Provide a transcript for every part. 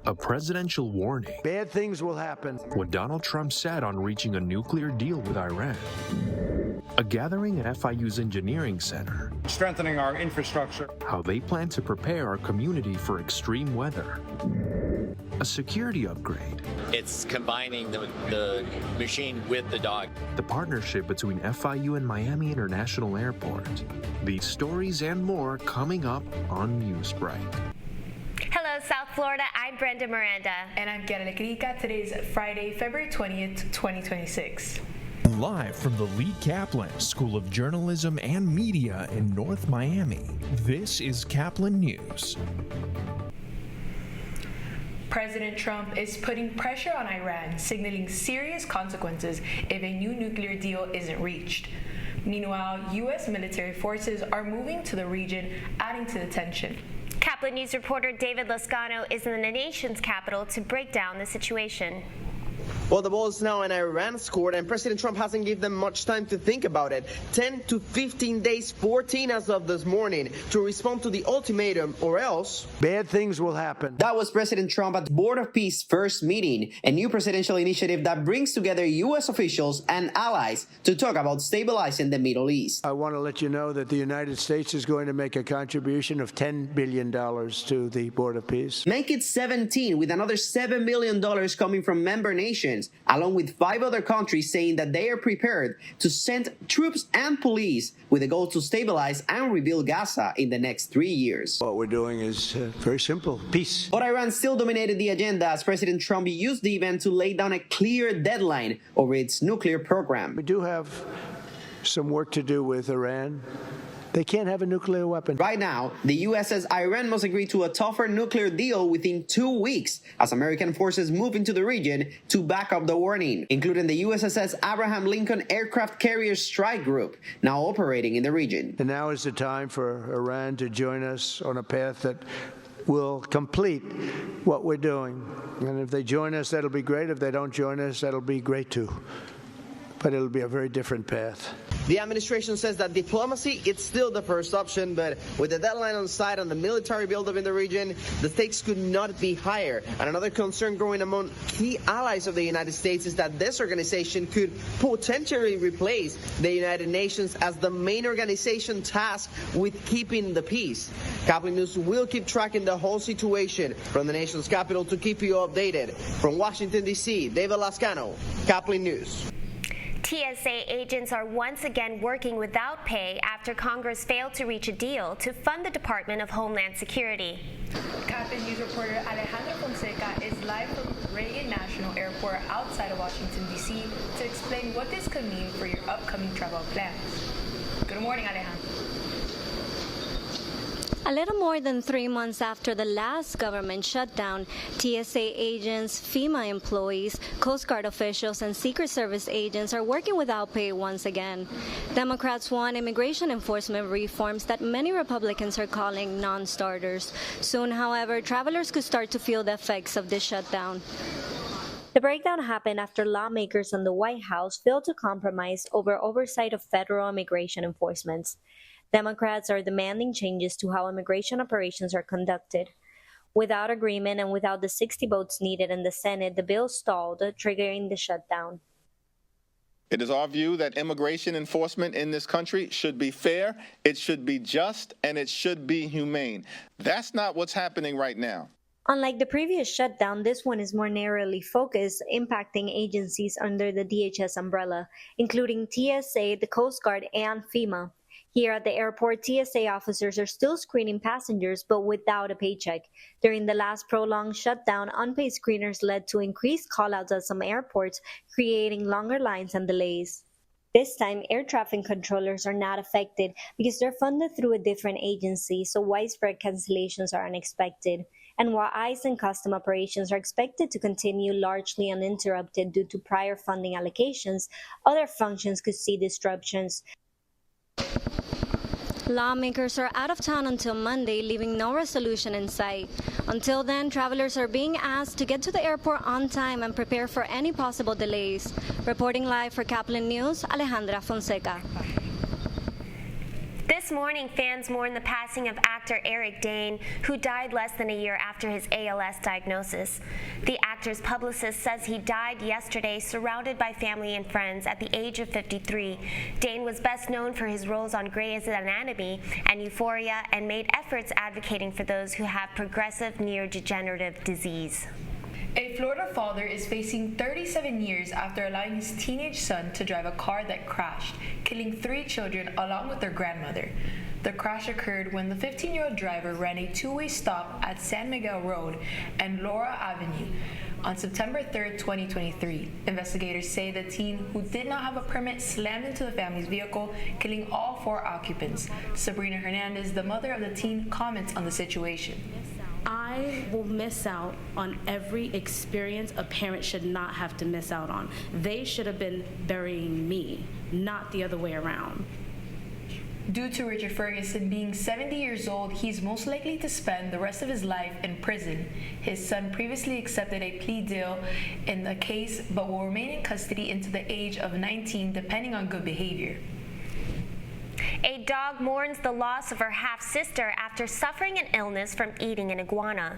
A presidential warning. Bad things will happen. What Donald Trump said on reaching a nuclear deal with Iran. A gathering at FIU's Engineering Center. Strengthening our infrastructure. How they plan to prepare our community for extreme weather. A security upgrade. It's combining the machine with the dog. The partnership between FIU and Miami International Airport. These stories and more coming up on Newsbreak. Hello, South Florida. I'm Brenda Miranda. And I'm Kiara Lecrica. Today's Friday, February 20th, 2026. Live from the Lee Caplin School of Journalism and Media in North Miami, this is Caplin News. President Trump is putting pressure on Iran, signaling serious consequences if a new nuclear deal isn't reached. Meanwhile, U.S. military forces are moving to the region, adding to the tension. Caplin News reporter David Loscano is in the nation's capital to break down the situation. Well, the ball is now in Iran's court, and President Trump hasn't given them much time to think about it. 10 to 15 days, 14 as of this morning, to respond to the ultimatum, or else bad things will happen. That was President Trump at Board of Peace first meeting, a new presidential initiative that brings together U.S. officials and allies to talk about stabilizing the Middle East. I want to let you know that the United States is going to make a contribution of $10 billion to the Board of Peace. Make it 17, with another $7 million coming from member nations, along with 5 other countries saying that they are prepared to send troops and police with a goal to stabilize and rebuild Gaza in the next 3 years. What we're doing is very simple: peace. But Iran still dominated the agenda as President Trump used the event to lay down a clear deadline over its nuclear program. We do have some work to do with Iran. They can't have a nuclear weapon. Right now, the U.S. says Iran must agree to a tougher nuclear deal within 2 weeks as American forces move into the region to back up the warning, including the USS Abraham Lincoln Aircraft Carrier Strike Group, now operating in the region. And now is the time for Iran to join us on a path that will complete what we're doing. And if they join us, that'll be great. If they don't join us, that'll be great too. But it'll be a very different path. The administration says that diplomacy is still the first option, but with the deadline on site and the military buildup in the region, the stakes could not be higher. And another concern growing among key allies of the United States is that this organization could potentially replace the United Nations as the main organization tasked with keeping the peace. Caplin News will keep tracking the whole situation from the nation's capital to keep you updated. From Washington, D.C., David Lascano, Caplin News. TSA agents are once again working without pay after Congress failed to reach a deal to fund the Department of Homeland Security. Caplin News reporter Alejandra Fonseca is live from Reagan National Airport outside of Washington, D.C. to explain what this could mean for your upcoming travel plans. Good morning, Alejandra. A little more than 3 months after the last government shutdown, TSA agents, FEMA employees, Coast Guard officials, and Secret Service agents are working without pay once again. Democrats want immigration enforcement reforms that many Republicans are calling non-starters. Soon, however, travelers could start to feel the effects of this shutdown. The breakdown happened after lawmakers in the White House failed to compromise over oversight of federal immigration enforcement. Democrats are demanding changes to how immigration operations are conducted. Without agreement and without the 60 votes needed in the Senate, the bill stalled, triggering the shutdown. It is our view that immigration enforcement in this country should be fair, it should be just, and it should be humane. That's not what's happening right now. Unlike the previous shutdown, this one is more narrowly focused, impacting agencies under the DHS umbrella, including TSA, the Coast Guard, and FEMA. Here at the airport, TSA officers are still screening passengers, but without a paycheck. During the last prolonged shutdown, unpaid screeners led to increased callouts at some airports, creating longer lines and delays. This time, air traffic controllers are not affected because they're funded through a different agency, so widespread cancellations are unexpected. And while ICE and custom operations are expected to continue largely uninterrupted due to prior funding allocations, other functions could see disruptions. Lawmakers are out of town until Monday, leaving no resolution in sight. Until then, travelers are being asked to get to the airport on time and prepare for any possible delays. Reporting live for Caplin News, Alejandra Fonseca. This morning, fans mourn the passing of actor Eric Dane, who died less than a year after his ALS diagnosis. The actor's publicist says he died yesterday surrounded by family and friends at the age of 53. Dane was best known for his roles on Grey's Anatomy and Euphoria and made efforts advocating for those who have progressive neurodegenerative disease. A Florida father is facing 37 years after allowing his teenage son to drive a car that crashed, killing 3 children along with their grandmother. The crash occurred when the 15-year-old driver ran a two-way stop at San Miguel Road and Laura Avenue on September 3, 2023. Investigators say the teen, who did not have a permit, slammed into the family's vehicle, killing all 4 occupants. Sabrina Hernandez, the mother of the teen, comments on the situation. I will miss out on every experience a parent should not have to miss out on. They should have been burying me, not the other way around. Due to Richard Ferguson being 70 years old, he's most likely to spend the rest of his life in prison. His son previously accepted a plea deal in the case, but will remain in custody until the age of 19, depending on good behavior. A dog mourns the loss of her half-sister after suffering an illness from eating an iguana.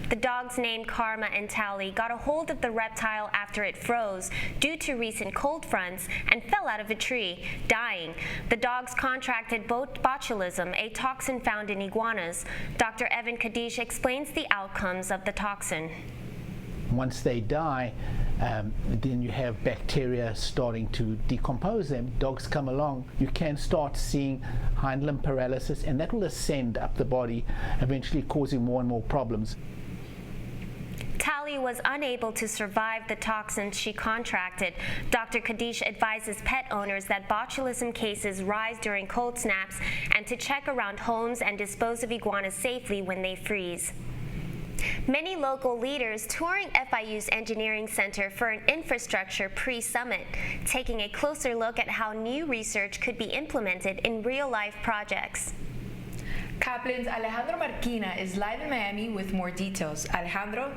The dogs named Karma and Tally got a hold of the reptile after it froze due to recent cold fronts and fell out of a tree, dying. The dogs contracted botulism, a toxin found in iguanas. Dr. Evan Kadish explains the outcomes of the toxin. Once they die, then you have bacteria starting to decompose them. Dogs come along, you can start seeing hind limb paralysis, and that will ascend up the body, eventually causing more and more problems. Tally was unable to survive the toxins she contracted. Dr. Kadish advises pet owners that botulism cases rise during cold snaps and to check around homes and dispose of iguanas safely when they freeze. Many local leaders touring FIU's Engineering Center for an infrastructure pre-summit, taking a closer look at how new research could be implemented in real-life projects. Caplin's Alejandro Marquina is live in Miami with more details. Alejandro?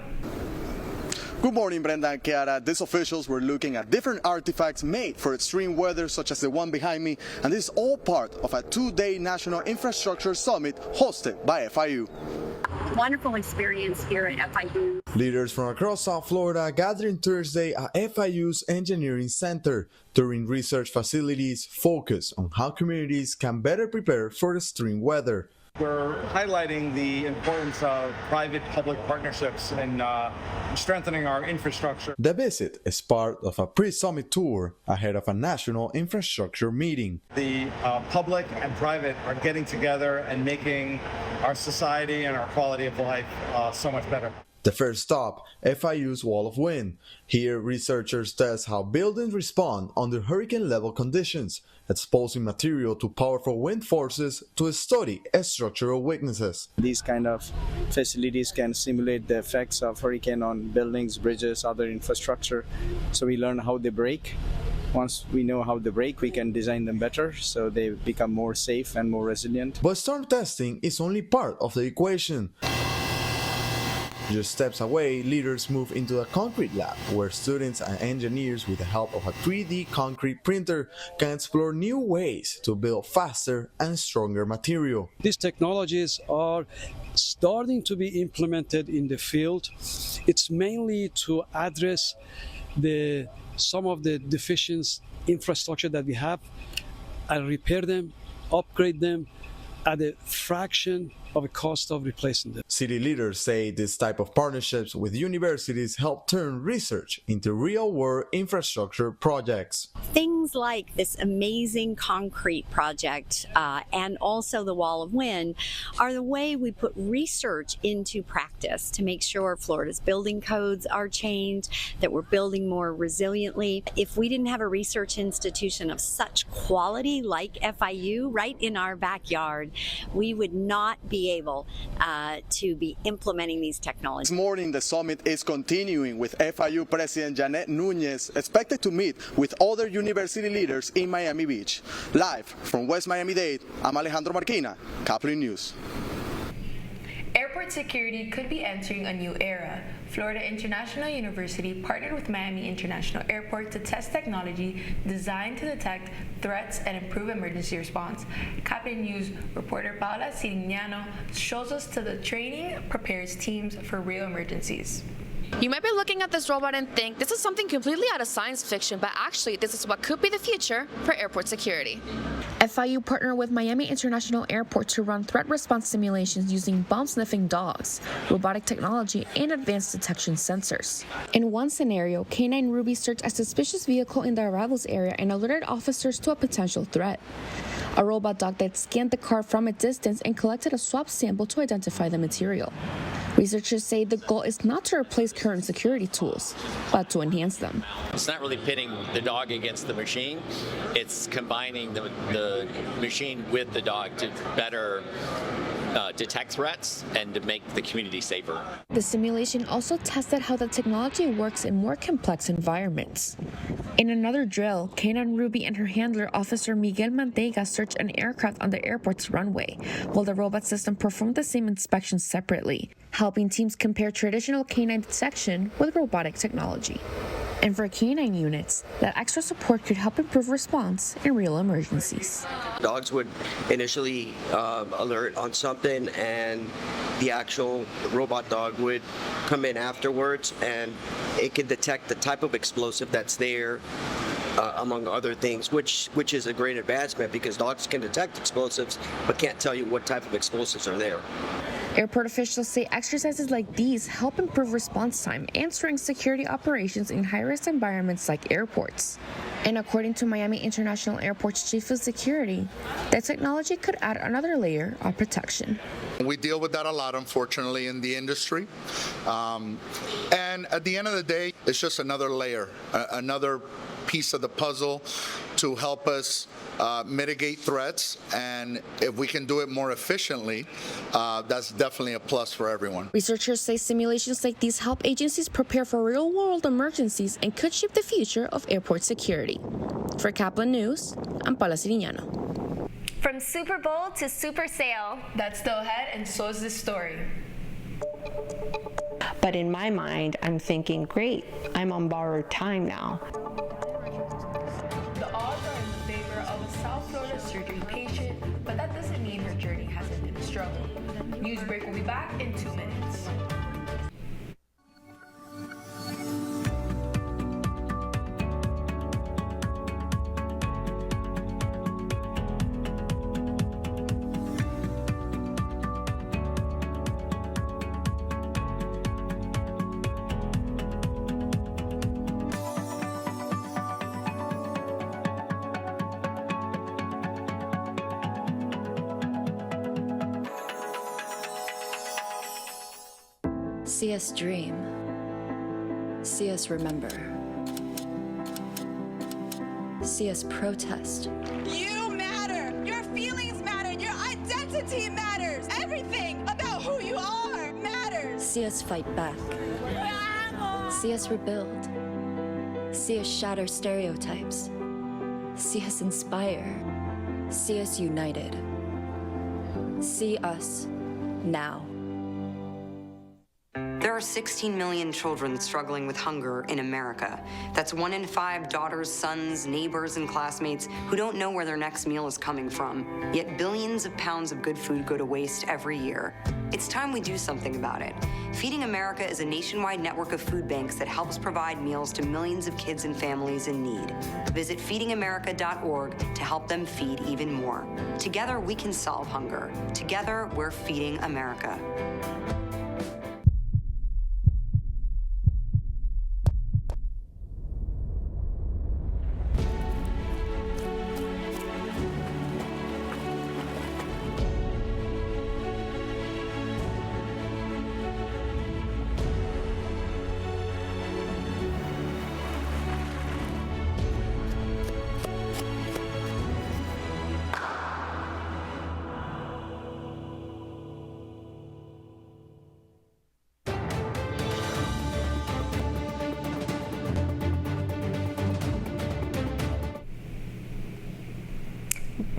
Good morning, Brenda and Chiara. These officials were looking at different artifacts made for extreme weather, such as the one behind me, and this is all part of a 2-day National Infrastructure Summit hosted by FIU. Wonderful experience here at FIU. Leaders from across South Florida gathering Thursday at FIU's Engineering Center, touring research facilities focused on how communities can better prepare for extreme weather. We're highlighting the importance of private-public partnerships and strengthening our infrastructure. The visit is part of a pre-summit tour ahead of a national infrastructure meeting. The public and private are getting together and making our society and our quality of life so much better. The first stop, FIU's Wall of Wind. Here, researchers test how buildings respond under hurricane-level conditions, exposing material to powerful wind forces to study structural weaknesses. These kind of facilities can simulate the effects of hurricane on buildings, bridges, other infrastructure. So we learn how they break. Once we know how they break, we can design them better so they become more safe and more resilient. But storm testing is only part of the equation. Just steps away, leaders move into a concrete lab where students and engineers, with the help of a 3D concrete printer, can explore new ways to build faster and stronger material. These technologies are starting to be implemented in the field. It's mainly to address some of the deficient infrastructure that we have and repair them, upgrade them at a fraction of the cost of replacing them. City leaders say this type of partnerships with universities help turn research into real-world infrastructure projects. Things like this amazing concrete project and also the Wall of Wind are the way we put research into practice to make sure Florida's building codes are changed, that we're building more resiliently. If we didn't have a research institution of such quality like FIU right in our backyard, we would not be able to be implementing these technologies. This morning, the summit is continuing with FIU President Janet Núñez expected to meet with other university leaders in Miami Beach. Live from West Miami-Dade, I'm Alejandro Marquina, Caplin News. Airport Airport security could be entering a new era. Florida International University partnered with Miami International Airport to test technology designed to detect threats and improve emergency response. Caplin News reporter Paula Sirignano shows us that the training prepares teams for real emergencies. You might be looking at this robot and think this is something completely out of science fiction, but actually this is what could be the future for airport security. FIU partnered with Miami International Airport to run threat response simulations using bomb-sniffing dogs, robotic technology, and advanced detection sensors. In one scenario, K9 Ruby searched a suspicious vehicle in the arrivals area and alerted officers to a potential threat. A robot dog that scanned the car from a distance and collected a swab sample to identify the material. Researchers say the goal is not to replace current security tools, but to enhance them. It's not really pitting the dog against the machine. It's combining the machine with the dog to better detect threats and to make the community safer. The simulation also tested how the technology works in more complex environments. In another drill, K9 Ruby and her handler, Officer Miguel Manteiga, searched an aircraft on the airport's runway, while the robot system performed the same inspections separately, helping teams compare traditional canine detection with robotic technology. And for canine units, that extra support could help improve response in real emergencies. Dogs would initially alert on something, and the actual robot dog would come in afterwards, and it could detect the type of explosive that's there, among other things, which is a great advancement because dogs can detect explosives but can't tell you what type of explosives are there. Airport officials say exercises like these help improve response time, answering security operations in high-risk environments like airports. And according to Miami International Airport's chief of security, that technology could add another layer of protection. We deal with that a lot, unfortunately, in the industry. And at the end of the day, it's just another layer, another piece of the puzzle to help us mitigate threats, and if we can do it more efficiently, that's definitely a plus for everyone. Researchers say simulations like these help agencies prepare for real-world emergencies and could shape the future of airport security. For Caplin News, I'm Paula Sirignano. From Super Bowl to Super Sale. That's still ahead, and so is this story. But in my mind, I'm thinking, great, I'm on borrowed time now. The odds are in favor of a South Florida surgery patient, but that doesn't mean her journey hasn't been a struggle. Newsbreak will be back in 2 minutes. See us dream. See us remember. See us protest. You matter. Your feelings matter. Your identity matters. Everything about who you are matters. See us fight back. See us rebuild. See us shatter stereotypes. See us inspire. See us united. See us now. There are 16 million children struggling with hunger in America. That's 1 in 5 daughters, sons, neighbors, and classmates who don't know where their next meal is coming from. Yet billions of pounds of good food go to waste every year. It's time we do something about it. Feeding America is a nationwide network of food banks that helps provide meals to millions of kids and families in need. Visit feedingamerica.org to help them feed even more. Together, we can solve hunger. Together, we're feeding America.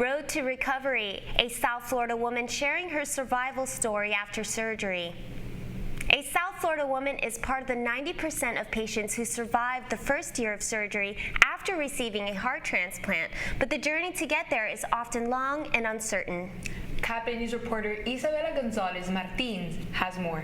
Road to recovery, a South Florida woman sharing her survival story after surgery. A South Florida woman is part of the 90% of patients who survive the first year of surgery after receiving a heart transplant, but the journey to get there is often long and uncertain. Caplin News reporter Isabela Gonzalez Martins has more.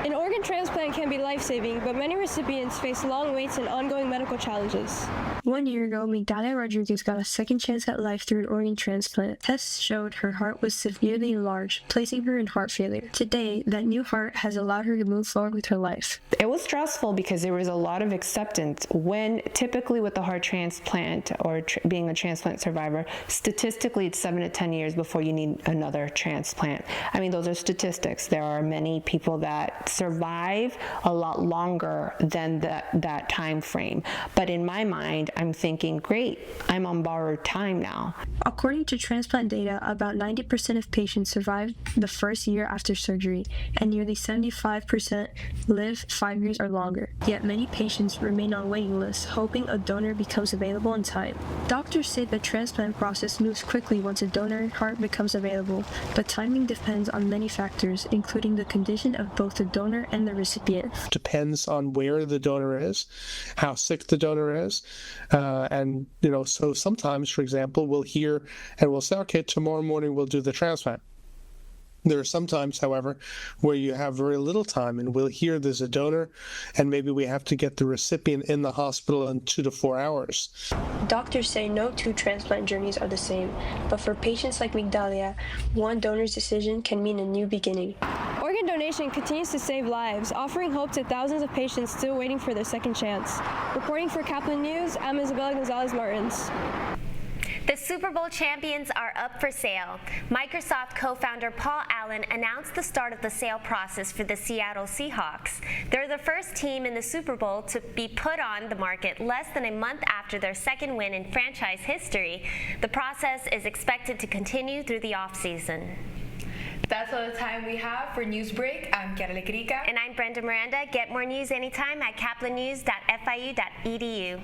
An organ transplant can be life-saving, but many recipients face long waits and ongoing medical challenges. 1 year ago, Migdalia Rodriguez got a second chance at life through an organ transplant. Tests showed her heart was severely enlarged, placing her in heart failure. Today, that new heart has allowed her to move forward with her life. It was stressful because there was a lot of acceptance when typically with the heart transplant or being a transplant survivor, statistically it's 7 to 10 years before you need another transplant. I mean, those are statistics. There are many people that survive a lot longer than that time frame. But in my mind, I'm thinking, great, I'm on borrowed time now. According to transplant data, about 90% of patients survive the first year after surgery, and nearly 75% live 5 years or longer. Yet many patients remain on waiting lists, hoping a donor becomes available in time. Doctors say the transplant process moves quickly once a donor heart becomes available, but timing depends on many factors, including the condition of both the donor and the recipient. Depends on where the donor is, how sick the donor is, and so sometimes, for example, we'll hear and we'll say, okay, tomorrow morning we'll do the transplant. There are some times, however, where you have very little time and we'll hear there's a donor and maybe we have to get the recipient in the hospital in 2 to 4 hours. Doctors say no two transplant journeys are the same, but for patients like Migdalia, one donor's decision can mean a new beginning. Organ donation continues to save lives, offering hope to thousands of patients still waiting for their second chance. Reporting for Caplin News, I'm Isabella Gonzalez Martins. The Super Bowl champions are up for sale. Microsoft co-founder Paul Allen announced the start of the sale process for the Seattle Seahawks. They're the first team in the Super Bowl to be put on the market less than a month after their second win in franchise history. The process is expected to continue through the offseason. That's all the time we have for Newsbreak. I'm Carla Crica. And I'm Brenda Miranda. Get more news anytime at caplinnews.fiu.edu.